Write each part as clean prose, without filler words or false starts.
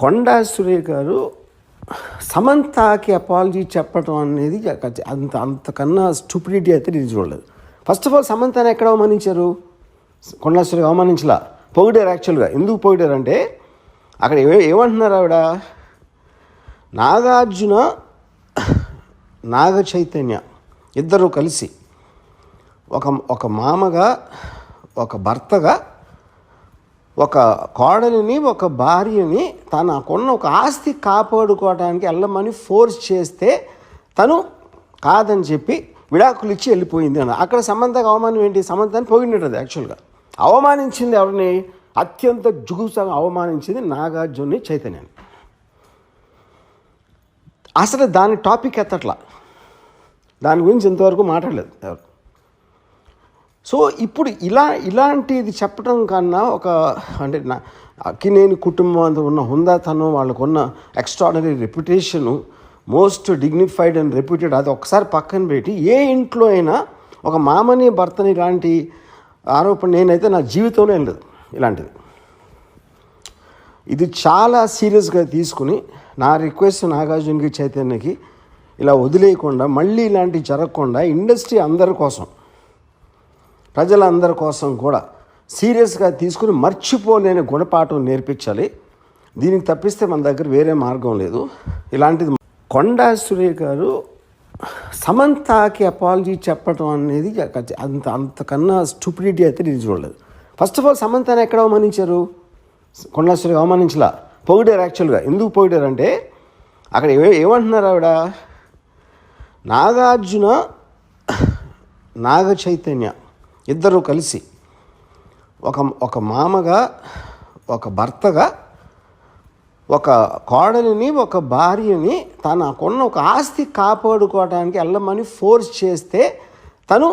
కొండా సురేఖ గారు సమంతకి అపాలజీ చెప్పడం అనేది అంతకన్నా స్టూపిడిటీ అయితే నేను చూడలేదు. ఫస్ట్ ఆఫ్ ఆల్ సమంతని ఎక్కడ అవమానించారు? కొండా సురేఖ అవమానించలా, పొగిడారు. యాక్చువల్గా ఎందుకు పొగిడారు అంటే అక్కడ ఏమంటున్నారు ఆవిడ, నాగార్జున నాగ చైతన్య ఇద్దరు కలిసి ఒక మామగా, ఒక భర్తగా, ఒక కోడలిని, ఒక భార్యని తనకున్న ఒక ఆస్తి కాపాడుకోవడానికి వెళ్ళమని ఫోర్స్ చేస్తే తను కాదని చెప్పి విడాకులు ఇచ్చి వెళ్ళిపోయింది అన్న. అక్కడ సమంతకు అవమానం ఏంటి? సమంతని పొగిడినది. యాక్చువల్గా అవమానించింది ఎవరిని? అత్యంత జుగుప్సగా అవమానించింది నాగార్జున చైతన్యాన్ని. అసలు దాని టాపిక్ ఎత్తట్లా, దాని గురించి ఇంతవరకు మాట్లాడలేదు ఎవరు. సో ఇప్పుడు ఇలాంటిది చెప్పడం కన్నా అంటే అక్కినేని కుటుంబం అంతా ఉన్న హుందాతనం, వాళ్ళకున్న extraordinary reputation, most dignified and reputed, అది ఒకసారి పక్కన పెట్టి ఏ ఇంట్లో అయినా ఒక మామని భర్తని ఇలాంటి ఆరోపణ నేనైతే నా జీవితంలో ఏం లేదు ఇలాంటిది. ఇది చాలా సీరియస్గా తీసుకుని నా రిక్వెస్ట్ నాగార్జునకి, చైతన్యకి ఇలా వదిలేయకుండా, మళ్ళీ ఇలాంటివి జరగకుండా ఇండస్ట్రీ అందరి కోసం, ప్రజలందరి కోసం కూడా సీరియస్గా తీసుకుని మర్చిపోలేని గుణపాఠం నేర్పించాలి. దీనికి తప్పిస్తే మన దగ్గర వేరే మార్గం లేదు. ఇలాంటిది కొండా సురేఖ గారు సమంతకి అపాలజీ చెప్పడం అనేది అంతకన్నా స్టూపిడిటీ అయితే నేను చూడలేదు. ఫస్ట్ ఆఫ్ ఆల్ సమంతని ఎక్కడ అవమానించారు? కొండా సురేఖ అవమానించలా, పొగిడారు. యాక్చువల్గా ఎందుకు పొగిడారు అంటే అక్కడ ఏమంటున్నారు ఆవిడ, నాగార్జున నాగ చైతన్య ఇద్దరు కలిసి ఒక మామగా, ఒక భర్తగా, ఒక కోడలిని, ఒక భార్యని తనకున్న ఒక ఆస్తి కాపాడుకోవడానికి వెళ్ళమని ఫోర్స్ చేస్తే తను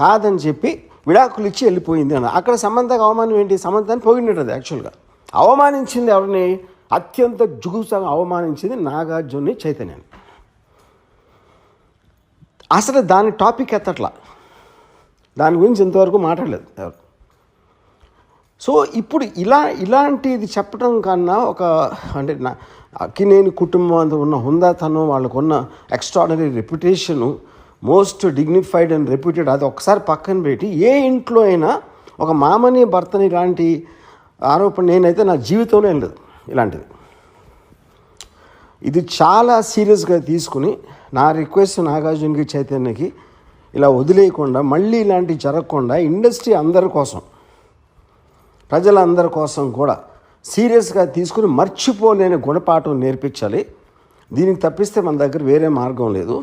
కాదని చెప్పి విడాకులు ఇచ్చి వెళ్ళిపోయింది అన్న. అక్కడ సమంతకు అవమానం ఏంటి? సమంతని పొగిడినది. యాక్చువల్గా అవమానించింది ఎవరిని? అత్యంత జుగుప్సగా అవమానించింది నాగార్జున చైతన్యాన్ని. అసలు దాని టాపిక్ ఎత్తట్లా, దాని గురించి ఇంతవరకు మాట్లాడలేదు ఎవరు. సో ఇప్పుడు ఇలాంటిది చెప్పడం కన్నా అంటే అక్కినేని కుటుంబం అంతా ఉన్న హుందాతనం, వాళ్ళకున్న extraordinary reputation, most dignified and reputed, అది ఒకసారి పక్కన పెట్టి ఏ ఇంట్లో అయినా ఒక మామని భర్తని ఇలాంటి ఆరోపణ నేనైతే నా జీవితంలో ఏం లేదు ఇలాంటిది. ఇది చాలా సీరియస్గా తీసుకుని నా రిక్వెస్ట్ నాగార్జునకి, చైతన్యకి ఇలా వదిలేయకుండా, మళ్ళీ ఇలాంటివి జరగకుండా ఇండస్ట్రీ అందరి కోసం, ప్రజలందరి కోసం కూడా సీరియస్గా తీసుకుని మర్చిపోలేని గుణపాఠం నేర్పించాలి. దీనికి తప్పిస్తే మన దగ్గర వేరే మార్గం లేదు.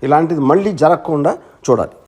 ఇలాంటిది మళ్ళీ జరగకుండా చూడాలి.